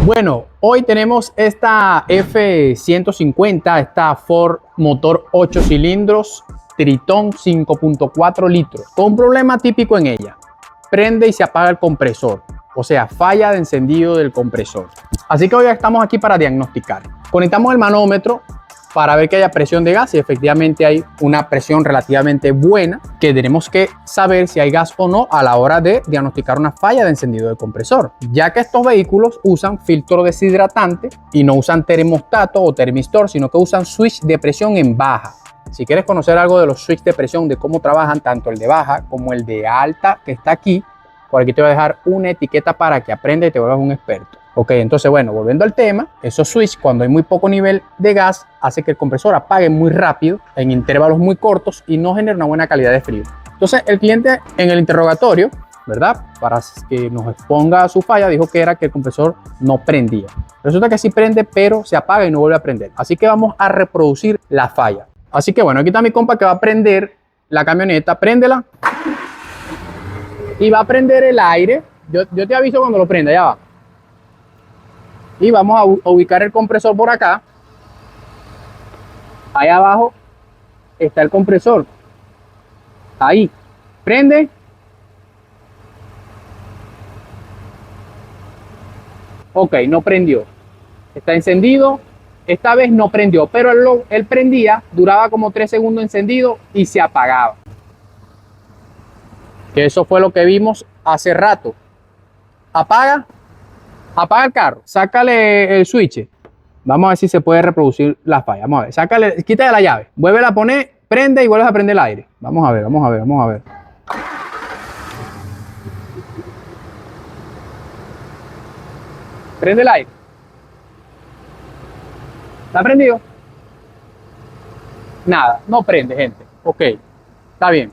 Bueno, hoy tenemos esta F-150, esta Ford motor 8 cilindros, Triton 5.4 litros, con un problema típico en ella. Prende y se apaga el compresor, o sea, falla de encendido del compresor. Así que hoy estamos aquí para diagnosticar. Conectamos el manómetro para ver que haya presión de gas y efectivamente hay una presión relativamente buena, que tenemos que saber si hay gas o no a la hora de diagnosticar una falla de encendido del compresor, ya que estos vehículos usan filtro deshidratante y no usan termostato o termistor, sino que usan switch de presión en baja. Si quieres conocer algo de los switch de presión, de cómo trabajan tanto el de baja como el de alta que está aquí, por aquí te voy a dejar una etiqueta para que aprendas y te vuelvas un experto. Ok, entonces bueno, volviendo al tema, esos switch cuando hay muy poco nivel de gas hace que el compresor apague muy rápido en intervalos muy cortos y no genera una buena calidad de frío. Entonces el cliente en el interrogatorio, ¿verdad? Para que nos exponga a su falla, dijo que era que el compresor no prendía. Resulta que sí prende, pero se apaga y no vuelve a prender. Así que vamos a reproducir la falla. Así que bueno, aquí está mi compa que va a prender la camioneta. Préndela. Y va a prender el aire. Yo te aviso cuando lo prenda, ya va. Y vamos a ubicar el compresor por acá. Ahí abajo está el compresor. Ahí. Prende. Ok, no prendió. Está encendido. Esta vez no prendió, pero él prendía, duraba como 3 segundos encendido y se apagaba. Que eso fue lo que vimos hace rato. Apaga el carro, sácale el switch. Vamos a ver si se puede reproducir la falla. Vamos a ver, sácale, quítale la llave, vuélvela a poner, prende y vuelves a prender el aire. Vamos a ver. Prende el aire. ¿Está prendido? Nada, no prende, gente. Ok, está bien.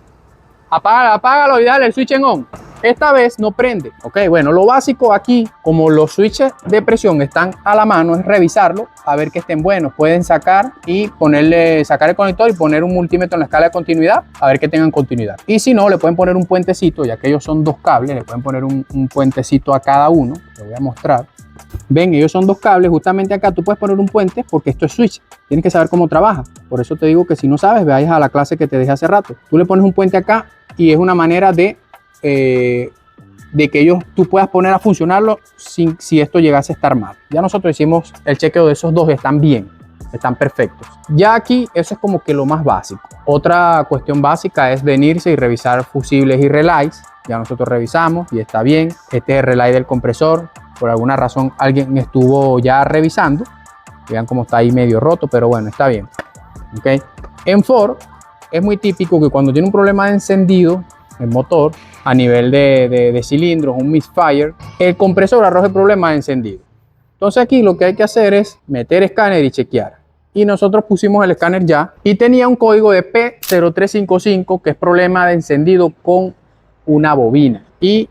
Apágalo y dale el switch en on. Esta vez no prende. Ok, bueno, lo básico aquí, como los switches de presión están a la mano, es revisarlo, a ver que estén buenos. Pueden sacar el conector y poner un multímetro en la escala de continuidad, a ver que tengan continuidad. Y si no, le pueden poner un puentecito, ya que ellos son 2 cables, le pueden poner un puentecito a cada uno. Lo voy a mostrar. Ven, ellos son 2 cables, justamente acá tú puedes poner un puente porque esto es switch, tienes que saber cómo trabaja. Por eso te digo que si no sabes, vayas a la clase que te dejé hace rato. Tú le pones un puente acá y es una manera de que tú puedas poner a funcionarlo si esto llegase a estar mal. Ya nosotros hicimos el chequeo de esos 2, están bien, están perfectos. Ya aquí eso es como que lo más básico. Otra cuestión básica es venirse y revisar fusibles y relays. Ya nosotros revisamos y está bien. Este es el relay del compresor. Por alguna razón alguien estuvo ya revisando. Vean cómo está ahí medio roto, pero bueno, está bien. ¿Okay? En Ford es muy típico que cuando tiene un problema de encendido el motor a nivel de cilindros, un misfire, el compresor arroja el problema de encendido. Entonces aquí lo que hay que hacer es meter escáner y chequear. Y nosotros pusimos el escáner ya y tenía un código de P0355 que es problema de encendido con una bobina. Y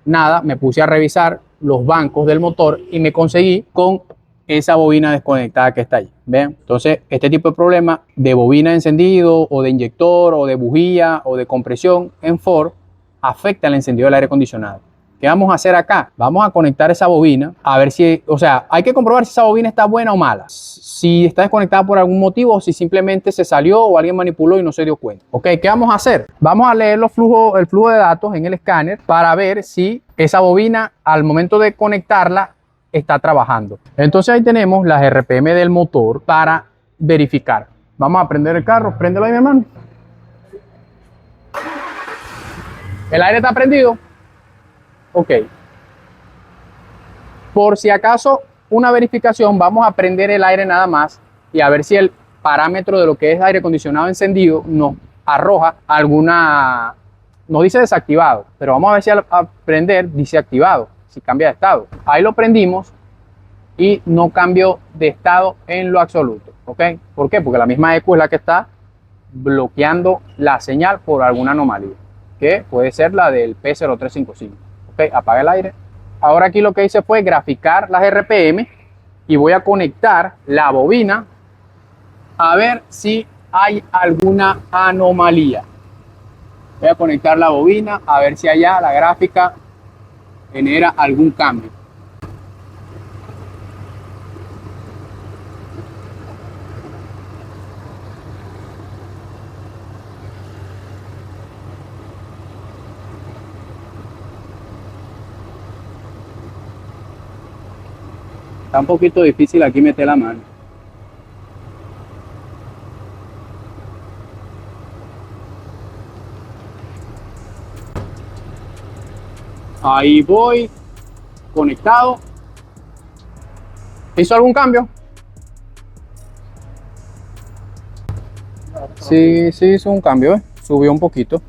nada, me puse a revisar los bancos del motor y me conseguí con esa bobina desconectada que está ahí. ¿Ven? Entonces, este tipo de problema de bobina de encendido o de inyector o de bujía o de compresión en Ford afecta el encendido del aire acondicionado. ¿Qué vamos a hacer acá? Vamos a conectar esa bobina a ver si, o sea, hay que comprobar si esa bobina está buena o mala. Si está desconectada por algún motivo o si simplemente se salió o alguien manipuló y no se dio cuenta. Ok, ¿qué vamos a hacer? Vamos a leer el flujo de datos en el escáner para ver si esa bobina al momento de conectarla está trabajando. Entonces ahí tenemos las RPM del motor para verificar. Vamos a prender el carro. Préndelo ahí, mi hermano. ¿El aire está prendido? Ok. Por si acaso una verificación, vamos a prender el aire nada más y a ver si el parámetro de lo que es aire acondicionado encendido nos arroja alguna, no dice desactivado, pero vamos a ver si al prender dice activado, si cambia de estado. Ahí lo prendimos y no cambió de estado en lo absoluto. ¿Ok? ¿Por qué? Porque la misma ECU es la que está bloqueando la señal por alguna anomalía, que puede ser la del P0355. Ok, apaga el aire. Ahora aquí lo que hice fue graficar las RPM y voy a conectar la bobina a ver si hay alguna anomalía. Voy a conectar la bobina a ver si allá la gráfica genera algún cambio. Está un poquito difícil aquí meter la mano. Ahí voy, conectado. ¿Hizo algún cambio? Sí, sí hizo un cambio, ¿eh? Subió un poquito.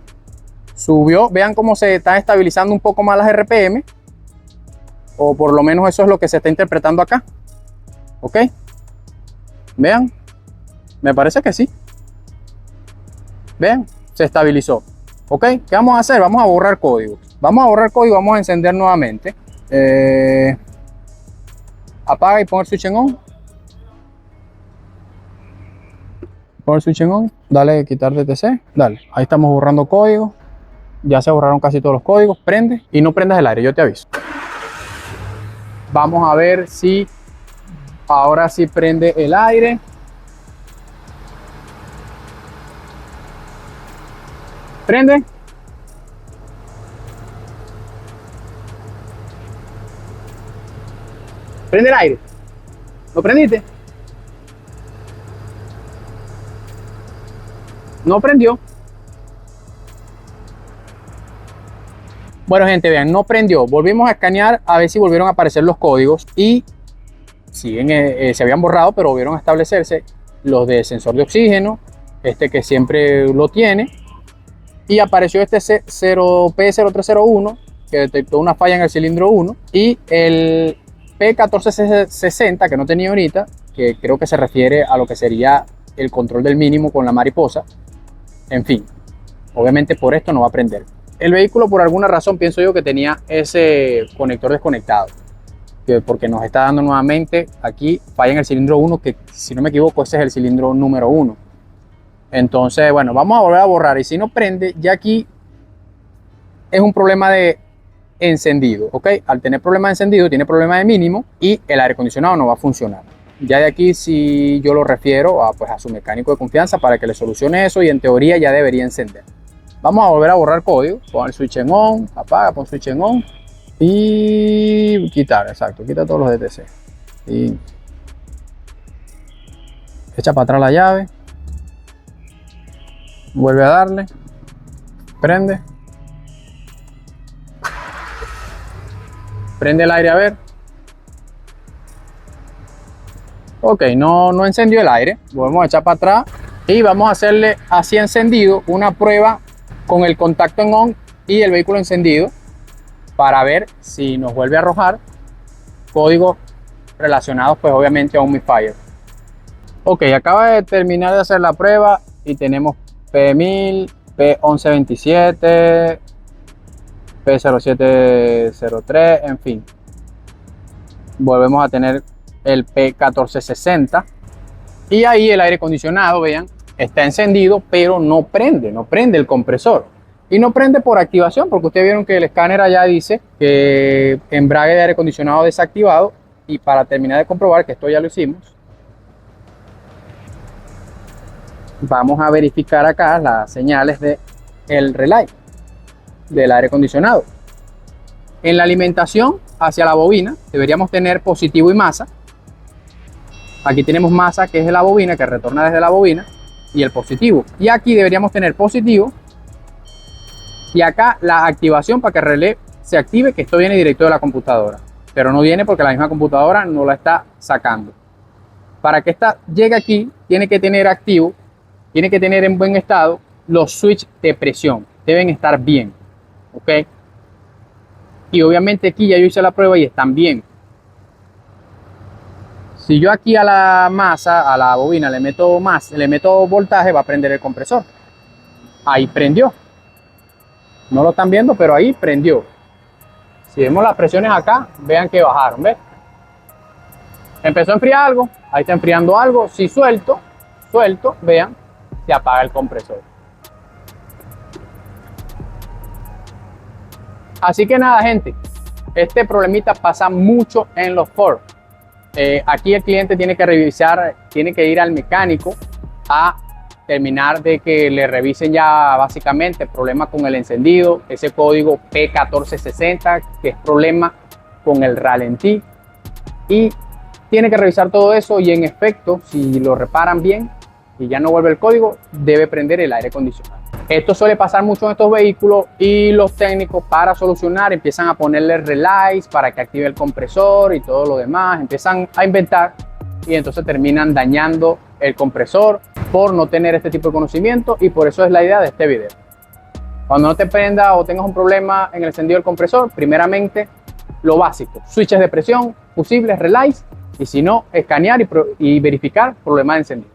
Subió, vean cómo se están estabilizando un poco más las RPM. O por lo menos eso es lo que se está interpretando acá. ¿Ok? Vean. Me parece que sí. Vean, se estabilizó. ¿Ok? ¿Qué vamos a hacer? Vamos a borrar código. Vamos a borrar código, vamos a encender nuevamente. Apaga y pon el switch en on. Pon el switch en on. Dale, quitar DTC. Dale, ahí estamos borrando código. Ya se borraron casi todos los códigos. Prende y no prendas el aire, yo te aviso. Vamos a ver si ahora sí prende el aire. Prende. Prende el aire. ¿Lo prendiste? No prendió. Bueno, gente, vean, no prendió. Volvimos a escanear a ver si volvieron a aparecer los códigos y siguen, se habían borrado, pero volvieron a establecerse los de sensor de oxígeno, este que siempre lo tiene, y apareció este P0301 que detectó una falla en el cilindro 1 y el P1460 que no tenía ahorita, que creo que se refiere a lo que sería el control del mínimo con la mariposa. En fin, obviamente por esto no va a prender. El vehículo, por alguna razón, pienso yo que tenía ese conector desconectado, porque nos está dando nuevamente aquí falla en el cilindro 1, que si no me equivoco ese es el cilindro número 1. Entonces, bueno, vamos a volver a borrar y si no prende, ya aquí es un problema de encendido, ¿ok? Al tener problema de encendido, tiene problema de mínimo y el aire acondicionado no va a funcionar. Ya de aquí si yo lo refiero a, pues, a su mecánico de confianza para que le solucione eso y en teoría ya debería encender. Vamos a volver a borrar código, pon el switch en on, apaga, pon switch en on y quitar, exacto, quita todos los DTC. Y echa para atrás la llave, vuelve a darle, prende el aire a ver. Ok, no encendió el aire, volvemos a echar para atrás y vamos a hacerle así encendido una prueba con el contacto en on y el vehículo encendido para ver si nos vuelve a arrojar códigos relacionados pues obviamente a un misfire. Ok, acaba de terminar de hacer la prueba y tenemos P1000, P1127, P0703, en fin. Volvemos a tener el P1460 y ahí el aire acondicionado, vean, está encendido pero no prende el compresor y no prende por activación, porque ustedes vieron que el escáner allá dice que embrague de aire acondicionado desactivado. Y para terminar de comprobar que esto ya lo hicimos, vamos a verificar acá las señales de el relay del aire acondicionado. En la alimentación hacia la bobina deberíamos tener positivo y masa. Aquí tenemos masa, que es de la bobina, que retorna desde la bobina, y el positivo. Y aquí deberíamos tener positivo. Y acá la activación para que el relé se active, que esto viene directo de la computadora. Pero no viene porque la misma computadora no la está sacando. Para que esta llegue aquí, tiene que tener activo, tiene que tener en buen estado los switches de presión. Deben estar bien. ¿Ok? Y obviamente aquí ya yo hice la prueba y están bien. Si yo aquí a la masa, a la bobina, le meto voltaje, va a prender el compresor. Ahí prendió. No lo están viendo, pero ahí prendió. Si vemos las presiones acá, vean que bajaron, ¿ves? Empezó a enfriar algo, ahí está enfriando algo. Si suelto, vean, se apaga el compresor. Así que nada, gente, este problemita pasa mucho en los Ford. Aquí el cliente tiene que revisar, tiene que ir al mecánico a terminar de que le revisen ya básicamente el problema con el encendido, ese código P1460 que es problema con el ralentí, y tiene que revisar todo eso y en efecto, si lo reparan bien y ya no vuelve el código, debe prender el aire acondicionado. Esto suele pasar mucho en estos vehículos y los técnicos, para solucionar, empiezan a ponerle relays para que active el compresor y todo lo demás, empiezan a inventar y entonces terminan dañando el compresor por no tener este tipo de conocimiento, y por eso es la idea de este video. Cuando no te prenda o tengas un problema en el encendido del compresor, primeramente lo básico: switches de presión, fusibles, relays, y si no, escanear y verificar problema de encendido.